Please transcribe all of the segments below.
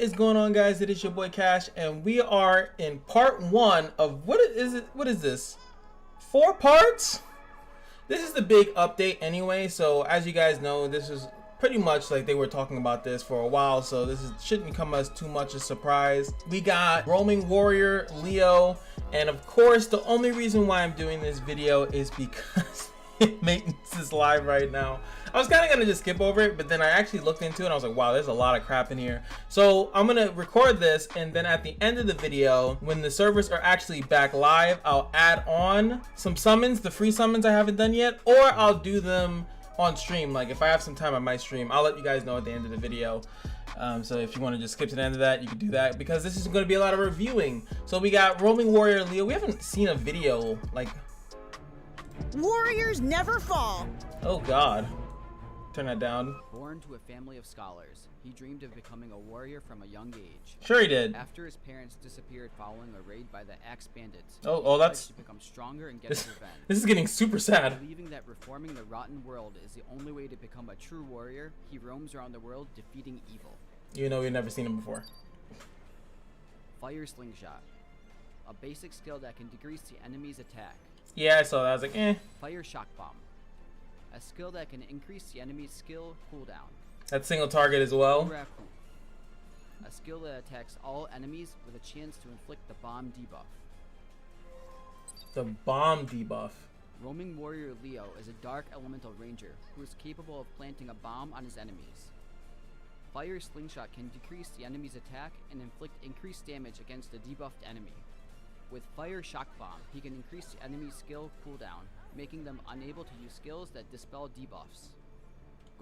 What is going on, guys? It is your boy Cash, and we are in part 1 of what is this? 4 parts? This is the big update anyway, so as you guys know, this is pretty much like they were talking about this for a while, so shouldn't come as too much a surprise. We got Roaming Warrior, Leo, and of course the only reason why I'm doing this video is because maintenance is live right now. I was kind of gonna just skip over it, but then I actually looked into it and I was like, wow, there's a lot of crap in here. So I'm gonna record this, and then at the end of the video, when the servers are actually back live, I'll add on some summons, the free summons I haven't done yet, or I'll do them on stream. Like if I have some time, I might stream. I'll let you guys know at the end of the video. So if you want to just skip to the end of that, you can do that, because this is going to be a lot of reviewing. So we got Roaming Warrior Leo. We haven't seen a video like warriors never fall. Oh god, turn that down. Born to a family of scholars, he dreamed of becoming a warrior from a young age. Sure he did. After his parents disappeared following a raid by the Axe Bandits, oh that's to become stronger and get this, revenge. This is getting super sad. Believing that reforming the rotten world is the only way to become a true warrior, he roams around the world defeating evil. You know, we've never seen him before. Fire Slingshot, a basic skill that can decrease the enemy's attack. Yeah, I saw that. I was like, eh. Fire Shock Bomb, a skill that can increase the enemy's skill cooldown. That's single target as well. A skill that attacks all enemies with a chance to inflict the bomb debuff. The bomb debuff. Roaming Warrior Leo is a dark elemental ranger who is capable of planting a bomb on his enemies. Fire Slingshot can decrease the enemy's attack and inflict increased damage against a debuffed enemy. With Fire Shock Bomb, he can increase the enemy's skill cooldown, making them unable to use skills that dispel debuffs.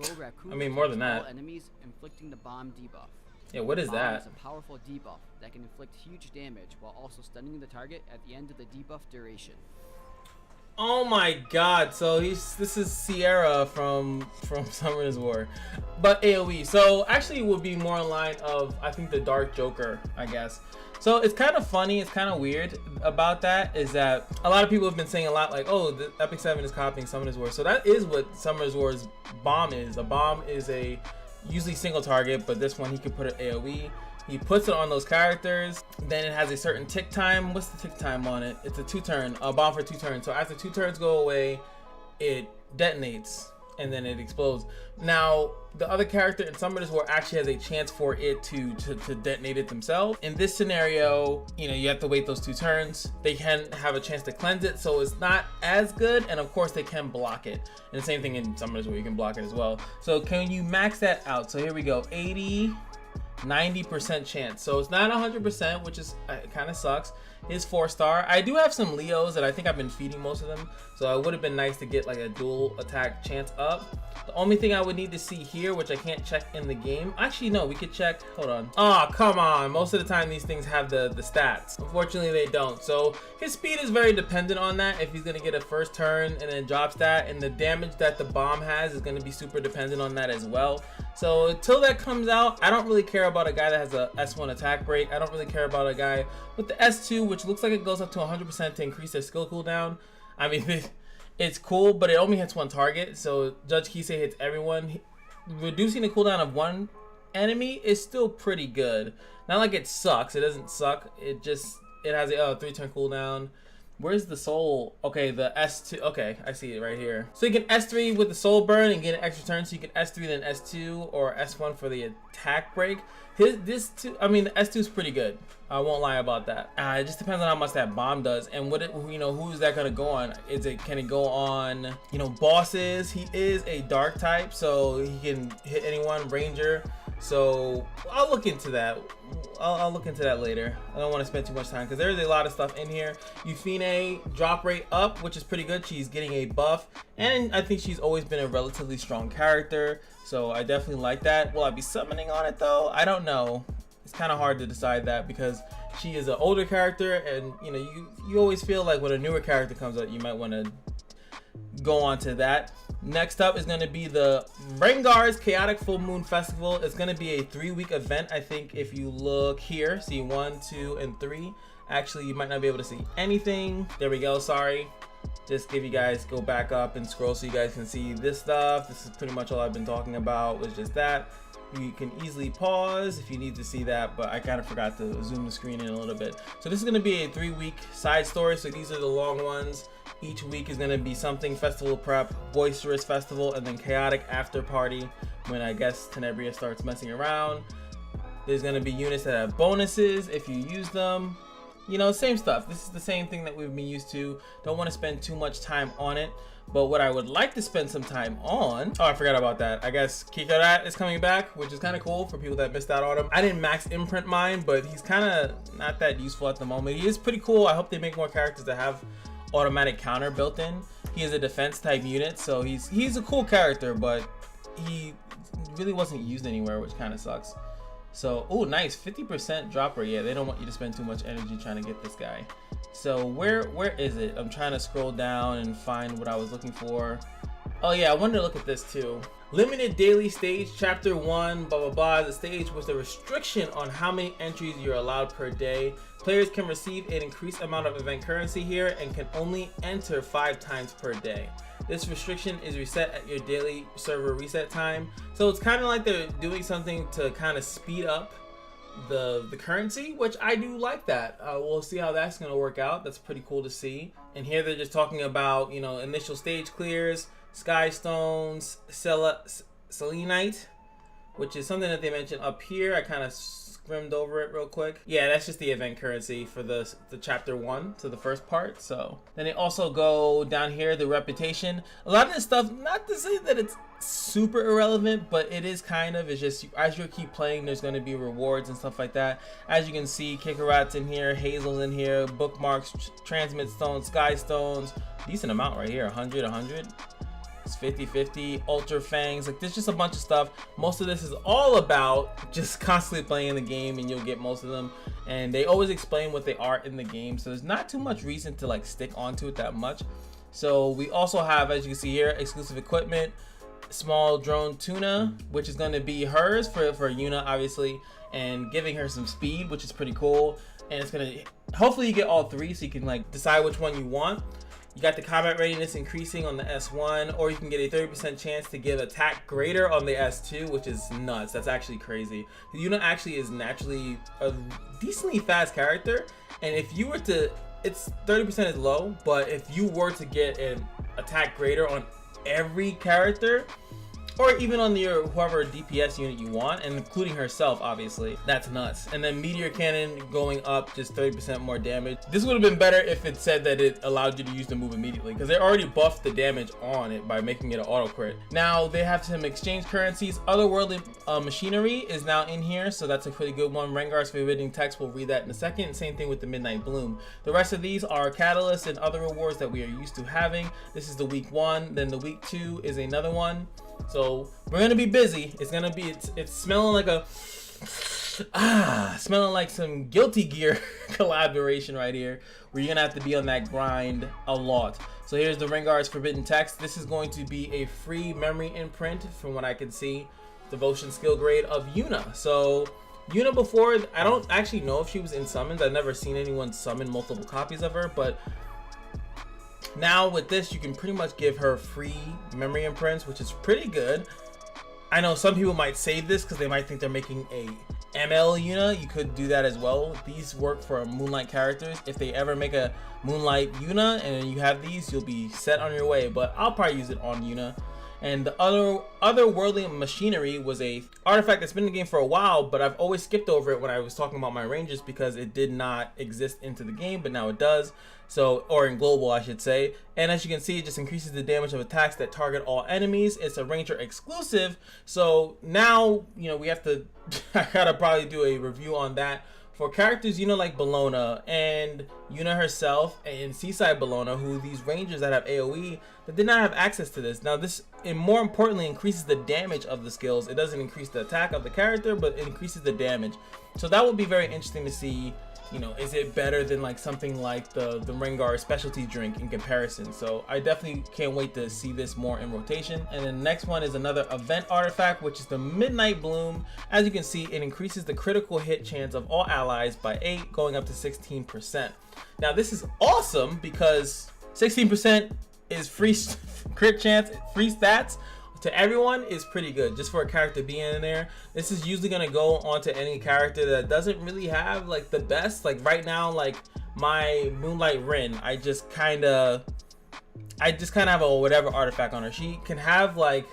Go Raccoon, I mean, more than that. all enemies, inflicting the bomb debuff. Yeah, what is that? Bomb is a powerful debuff that can inflict huge damage while also stunning the target at the end of the debuff duration. Oh my god, so this is Sierra from Summoner's War, but AoE. So actually it would be more in line of, I think, the Dark Joker, I guess. So it's kind of funny, it's kind of weird about that, is that a lot of people have been saying a lot like, oh, the Epic 7 is copying Summoner's War. So that is what Summoner's War's bomb is. A bomb is a usually single target, but this one he could put an AoE. He puts it on those characters, then it has a certain tick time. What's the tick time on it? It's a 2-turn, a bomb for 2 turns. So after 2 turns go away, it detonates and then it explodes. Now, the other character in Summoners War actually has a chance for it to detonate it themselves. In this scenario, you know, you have to wait those 2 turns. They can have a chance to cleanse it, so it's not as good, and of course they can block it. And the same thing in Summoners War, you can block it as well. So can you max that out? So here we go, 90% chance. So it's not 100%, which is kind of sucks. His 4-star. I do have some Leos that I think I've been feeding most of them, so it would have been nice to get like a dual attack chance up. The only thing I would need to see here, which I can't check in the game, actually no, we could check, hold on. Oh, come on, most of the time these things have the stats. Unfortunately they don't. So his speed is very dependent on that, if he's gonna get a first turn and then drop stat, and the damage that the bomb has is gonna be super dependent on that as well. So until that comes out, I don't really care about a guy that has a S1 attack break. I don't really care about a guy with the S2, which looks like it goes up to 100% to increase their skill cooldown. I mean, it's cool, but it only hits 1 target. So Judge Kisei hits everyone. Reducing the cooldown of 1 enemy is still pretty good. Not like it sucks. It doesn't suck. It has a 3-turn cooldown. Where's the soul? Okay, the S2. Okay, I see it right here. So you can S3 with the soul burn and get an extra turn. So you can S3 then S2 or S1 for the attack break. The S2 is pretty good. I won't lie about that. It just depends on how much that bomb does and what it, you know, who is that gonna go on? Can it go on, you know, bosses? He is a dark type, so he can hit anyone, ranger. So I'll look into that. I'll look into that later. I don't want to spend too much time because there's a lot of stuff in here. Euphine drop rate up, which is pretty good. She's getting a buff, and I think she's always been a relatively strong character, so I definitely like that. Will I be summoning on it though? I don't know. It's kind of hard to decide that because she is an older character, and you know, you always feel like when a newer character comes out, you might want to go on to that. Next up is going to be the Rengar's Chaotic Full Moon Festival. It's going to be a 3-week event. I think if you look here, see 1, 2, and 3. Actually, you might not be able to see anything. There we go. Sorry. Just give you guys, go back up and scroll so you guys can see this stuff. This is pretty much all I've been talking about, was just that. You can easily pause if you need to see that, but I kind of forgot to zoom the screen in a little bit. So this is going to be a 3-week side story. So these are the long ones. Each week is going to be something: festival prep, boisterous festival, and then chaotic after party when I guess Tenebria starts messing around. There's going to be units that have bonuses if you use them. You know, same stuff. This is the same thing that we've been used to. Don't want to spend too much time on it. But what I would like to spend some time on, oh, I forgot about that. I guess Kikarat is coming back, which is kind of cool for people that missed out on him. I didn't max imprint mine, but he's kind of not that useful at the moment. He is pretty cool. I hope they make more characters that have automatic counter built in. He is a defense type unit, so he's a cool character, but he really wasn't used anywhere, which kind of sucks. So, oh, nice, 50% dropper. Yeah, they don't want you to spend too much energy trying to get this guy. So where is it? I'm trying to scroll down and find what I was looking for. Oh yeah, I wanted to look at this too. Limited daily stage, chapter 1, blah blah blah. The stage was the restriction on how many entries you're allowed per day. Players can receive an increased amount of event currency here and can only enter 5 times per day. This restriction is reset at your daily server reset time. So it's kind of like they're doing something to kind of speed up the currency, which I do like that. We'll see how that's going to work out. That's pretty cool to see. And here they're just talking about, you know, initial stage clears, sky stones, selenite, which is something that they mentioned up here. I kind of skimmed over it real quick. Yeah, that's just the event currency for the chapter 1, so the first part. So then they also go down here, the reputation. A lot of this stuff, not to say that it's super irrelevant, but it is kind of. It's just as you keep playing, there's going to be rewards and stuff like that. As you can see, Kikarat's in here, Hazel's in here, bookmarks, transmit stones, sky stones, decent amount right here, 100. It's 50-50, ultra fangs. Like, there's just a bunch of stuff. Most of this is all about just constantly playing the game, and you'll get most of them. And they always explain what they are in the game, so there's not too much reason to like stick onto it that much. So we also have, as you can see here, exclusive equipment, small drone tuna, which is going to be hers for Yuna, obviously, and giving her some speed, which is pretty cool. And it's gonna, hopefully you get all 3 so you can like decide which one you want. You got the combat readiness increasing on the S1, or you can get a 30% chance to give attack greater on the S2, which is nuts. That's actually crazy. Yuna actually is naturally a decently fast character, and if you were to, it's 30% is low, but if you were to get an attack greater on every character, or even on your whoever DPS unit you want, and including herself, obviously, that's nuts. And then meteor cannon going up, just 30% more damage. This would have been better if it said that it allowed you to use the move immediately, because they already buffed the damage on it by making it an auto crit. Now they have some exchange currencies. Otherworldly machinery is now in here, so that's a pretty good one. Rengar's forbidding text, we'll read that in a second. Same thing with the Midnight Bloom. The rest of these are catalysts and other rewards that we are used to having. This is the week 1, then the week 2 is another one. So we're gonna be busy. It's gonna be, it's smelling like a smelling like some Guilty Gear collaboration right here, where you're gonna have to be on that grind a lot. So here's the Rengar's forbidden text. This is going to be a free memory imprint, from what I can see, devotion skill grade of Yuna. So Yuna before, I don't actually know if she was in summons. I've never seen anyone summon multiple copies of her, but now with this, you can pretty much give her free memory imprints, which is pretty good. I know some people might save this because they might think they're making a ML Yuna. You could do that as well. These work for Moonlight characters. If they ever make a Moonlight Yuna and you have these, you'll be set on your way. But I'll probably use it on Yuna. And the otherworldly machinery was a artifact that's been in the game for a while, but I've always skipped over it when I was talking about my rangers because it did not exist into the game, but now it does. So, or in global, I should say. And as you can see, it just increases the damage of attacks that target all enemies. It's a ranger exclusive. So now, you know, we have to, I gotta probably do a review on that. For characters, you know, like Bellona and Yuna herself and Seaside Bellona, who these rangers that have AoE, that did not have access to this. Now this, and more importantly, increases the damage of the skills. It doesn't increase the attack of the character, but it increases the damage. So that would be very interesting to see. You know, is it better than like something like the Rengar specialty drink in comparison? So I definitely can't wait to see this more in rotation. And then the next one is another event artifact, which is the Midnight Bloom. As you can see, it increases the critical hit chance of all allies by 8, going up to 16%. Now this is awesome because 16% is free crit chance, free stats. to everyone is pretty good. Just for a character being in there, this is usually gonna go on to any character that doesn't really have like the best. Like right now, like my Moonlight Rin, I just kind of have a whatever artifact on her. She can have like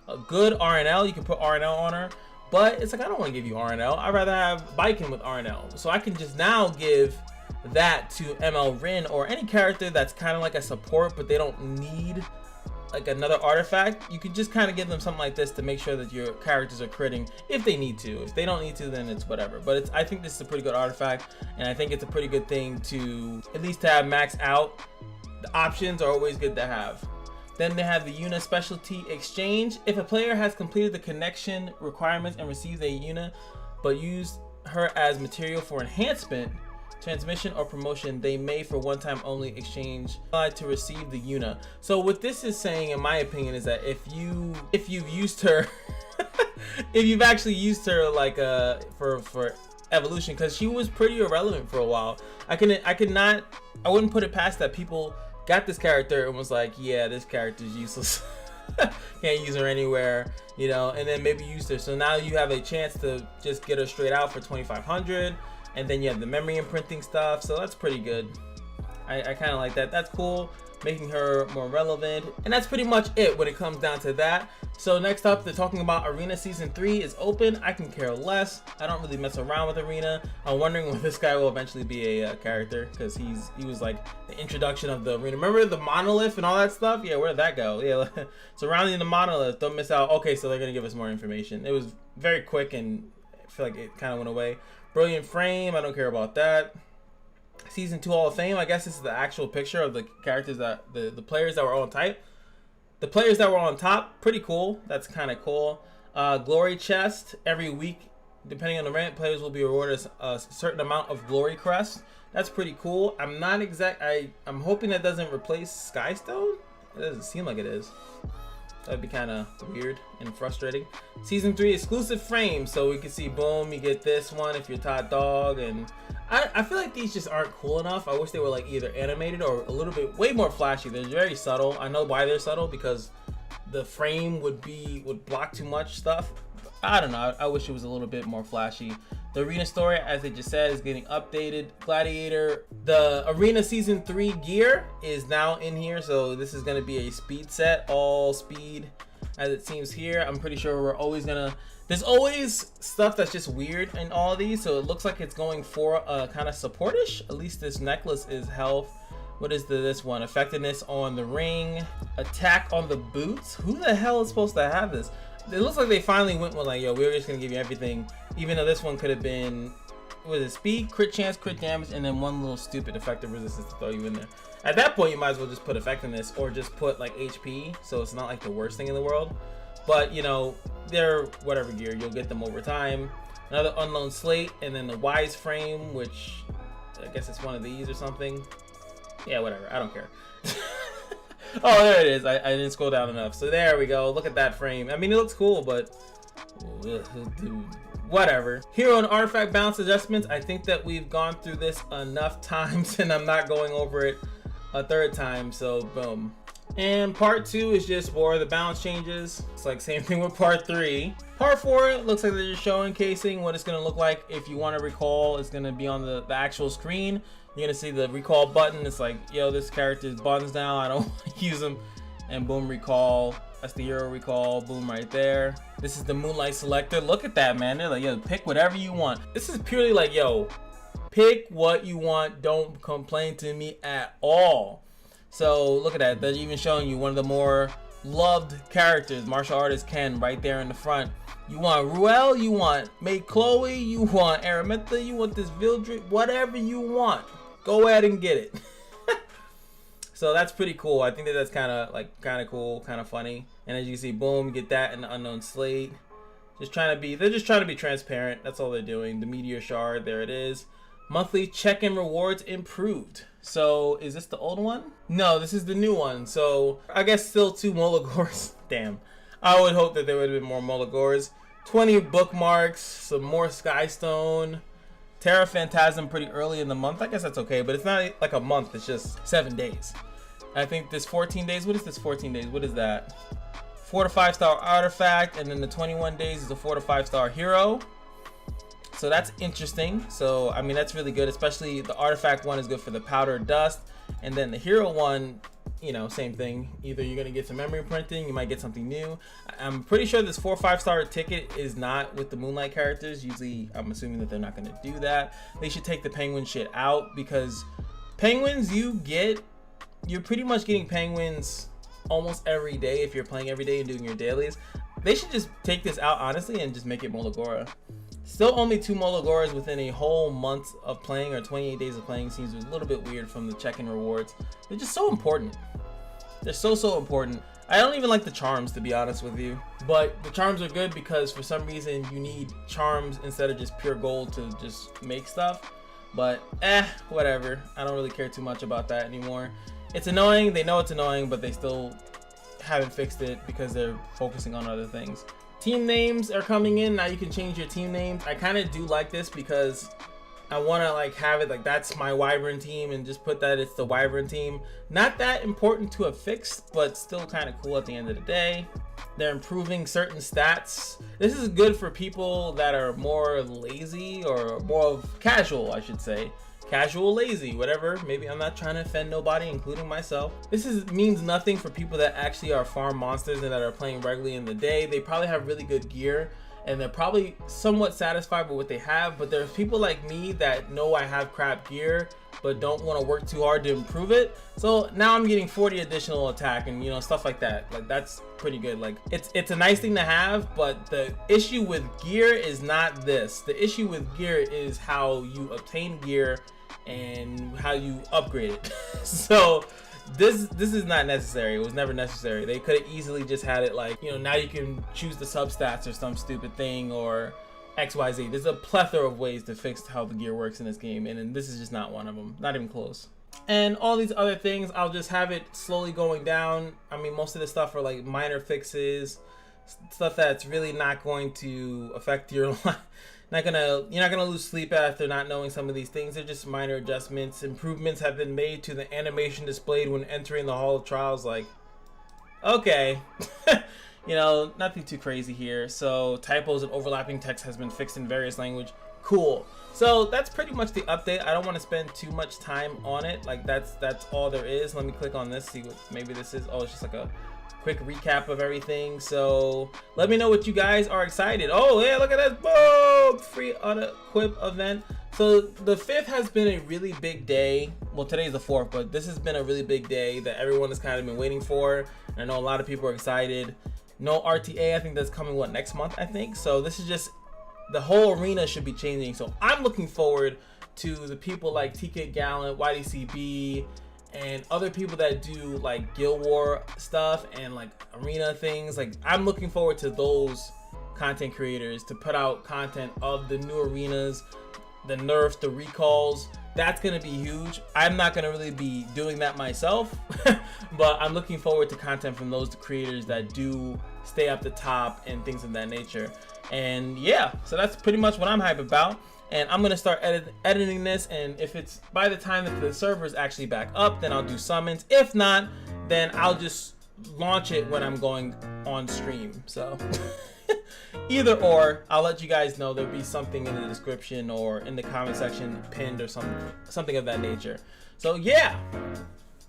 a good RNL. You can put RNL on her, but it's like I don't want to give you RNL. I'd rather have Baiken with RNL. So I can just now give that to ML Rin or any character that's kind of like a support, but they don't need like another artifact. You can just kind of give them something like this to make sure that your characters are critting if they need to. If they don't need to, then it's whatever. But I think this is a pretty good artifact, and I think it's a pretty good thing to at least have max out. The options are always good to have. Then they have the Yuna Specialty Exchange. If a player has completed the connection requirements and receives a Yuna, but used her as material for enhancement, transmission, or promotion, they may, for one time only, exchange to receive the Yuna. So what this is saying, in my opinion, is that if you've used her, if you've actually used her like for evolution, because she was pretty irrelevant for a while. I wouldn't put it past that people got this character and was like, yeah, this character is useless. Can't use her anywhere, you know, and then maybe used her. So now you have a chance to just get her straight out for 2,500. And then you have the memory imprinting stuff, so that's pretty good. I kind of like that. That's cool, making her more relevant. And that's pretty much it when it comes down to that. So next up, they're talking about Arena Season 3 is open. I can care less. I don't really mess around with Arena. I'm wondering when this guy will eventually be a character, because he was like the introduction of the Arena. Remember the monolith and all that stuff? Yeah, where'd that go? Yeah, surrounding the monolith. Don't miss out. Okay, so they're gonna give us more information. It was very quick, and I feel like it kind of went away. Brilliant frame, I don't care about that. Season 2 Hall of Fame, I guess this is the actual picture of the characters that the players that were on type. The players that were on top, pretty cool. That's kind of cool. Glory chest, every week, depending on the rank, players will be awarded a certain amount of glory crest. That's pretty cool. I'm hoping that doesn't replace Skystone. It doesn't seem like it is. That'd be kind of weird and frustrating. Season 3 exclusive frames, so we can see, boom, you get this one if you're top dog, and I feel like these just aren't cool enough. I wish they were like either animated or a little bit way more flashy. They're very subtle. I know why they're subtle, because the frame would block too much stuff. I don't know. I wish it was a little bit more flashy. The arena story, as they just said, is getting updated. Gladiator, the arena season 3 gear is now in here, so this is going to be a speed set, all speed as it seems here. I'm pretty sure we're always gonna, there's always stuff that's just weird in all of these, so it looks like it's going for a kind of supportish. At least this necklace is health. What is this one? Effectiveness on the ring, attack on the boots. Who the hell is supposed to have this? It looks like they finally went with like, yo, we're just gonna give you everything, even though this one could have been, was it speed, crit chance, crit damage, and then one little stupid effective resistance to throw you in there. At that point, you might as well just put effectiveness or just put like HP, so it's not like the worst thing in the world. But you know, they're whatever gear, you'll get them over time. Another unknown slate, and then the wise frame, which I guess it's one of these or something. Yeah, whatever, I don't care. Oh, there it is. I didn't scroll down enough. So there we go. Look at that frame. I mean, it looks cool, but dude, whatever. Hero and artifact balance adjustments. I think that we've gone through this enough times, and I'm not going over it a third time. So boom. And part 2 is just for the balance changes. It's like same thing with part 3. Part 4 looks like they're just showcasing what it's gonna look like if you want to recall. It's gonna be on the actual screen. You're gonna see the recall button. It's like, yo, this character's buttons now, I don't want to use them. And boom, recall. That's the hero recall. Boom, right there. This is the Moonlight Selector. Look at that, man. They're like, yo, pick whatever you want. This is purely like, yo, pick what you want. Don't complain to me at all. So look at that. They're even showing you one of the more loved characters, martial artist Ken, right there in the front. You want Ruel, you want May Chloe, you want Aramitha, you want this Vildred, whatever you want. Go ahead and get it. So that's pretty cool. I think that that's kind of cool, kind of funny. And as you can see, boom, you get that in the unknown slate. They're just trying to be transparent. That's all they're doing. The meteor shard, there it is. Monthly check-in rewards improved. So is this the old one? No, this is the new one. So I guess still 2 Molagors. Damn. I would hope that there would have been more Molagors. 20 bookmarks, some more Skystone. Terra Phantasm pretty early in the month. I guess that's okay, but it's not like a month, it's just 7 days. I think this 14 days, what is this 14 days? What is that? 4 to 5 star artifact, and then the 21 days is a 4 to 5 star hero. So that's interesting. So I mean, that's really good, especially the artifact one is good for the powder dust, and then the hero one, you know, same thing. Either you're gonna get some memory printing, you might get something new. I'm pretty sure this 4 or 5 star ticket is not with the Moonlight characters. Usually I'm assuming that they're not gonna do that. They should take the penguin shit out, because penguins, you're pretty much getting penguins almost every day if you're playing every day and doing your dailies. They should just take this out, honestly, and just make it Molagora. Still only 2 Molagoras within a whole month of playing, or 28 days of playing, seems a little bit weird from the check-in rewards. They're just so important. They're so important. I don't even like the charms, to be honest with you. But the charms are good because for some reason you need charms instead of just pure gold to just make stuff. But whatever. I don't really care too much about that anymore. It's annoying. They know it's annoying, but they still haven't fixed it because they're focusing on other things. Team names are coming in now. You can change your team names. I kind of do like this because I want to like have it like that's my Wyvern team and just put that it's the Wyvern team. Not that important to have fixed, but still kind of cool at the end of the day. They're improving certain stats. This is good for people that are more lazy or more of casual, I should say. Casual, lazy, whatever. Maybe I'm not trying to offend nobody, including myself. This means nothing for people that actually are farm monsters and that are playing regularly in the day. They probably have really good gear and they're probably somewhat satisfied with what they have, but there's people like me that know I have crap gear but don't want to work too hard to improve it. So now I'm getting 40 additional attack and, you know, stuff like that. Like, that's pretty good. Like, it's a nice thing to have, but the issue with gear is not this. The issue with gear is how you obtain gear and how you upgrade it. So this is not necessary. It was never necessary. They could have easily just had it like, you know, now you can choose the substats or some stupid thing or XYZ. There's a plethora of ways to fix how the gear works in this game, and this is just not one of them. Not even close. And all these other things, I'll just have it slowly going down. I mean, most of the stuff are like minor fixes, stuff that's really not going to affect your life. You're not gonna lose sleep after not knowing some of these things. They're just minor adjustments. Improvements have been made to the animation displayed when entering the Hall of Trials. Like, okay. You know, nothing too crazy here. So typos and overlapping text has been fixed in various language. Cool. So that's pretty much the update. I don't want to spend too much time on it. Like, that's all there is. Let me click on this, see what maybe this is. Oh, it's just like a quick recap of everything. So let me know what you guys are excited. Oh yeah, look at this. Boom! Free auto-equip event. So the 5th has been a really big day. Well, today's the 4th, but this has been a really big day that everyone has kind of been waiting for. And I know a lot of people are excited. No RTA, I think that's coming, what, next month, I think. So this is just, the whole arena should be changing. So I'm looking forward to the people like TK Gallant, YDCB, and other people that do like Guild War stuff and like arena things. Like, I'm looking forward to those content creators to put out content of the new arenas, the nerfs, the recalls. That's gonna be huge. I'm not gonna really be doing that myself, but I'm looking forward to content from those creators that do stay up the top and things of that nature. And yeah, so that's pretty much what I'm hype about. And I'm gonna start editing this, and if it's by the time that the server is actually back up, then I'll do summons. If not, then I'll just launch it when I'm going on stream. So either or, I'll let you guys know. There'll be something in the description or in the comment section pinned or something of that nature. So yeah,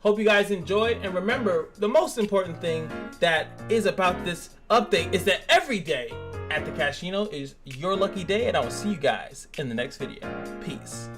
hope you guys enjoyed, and remember, the most important thing that is about this update is that every day at the casino is your lucky day, and I will see you guys in the next video. Peace.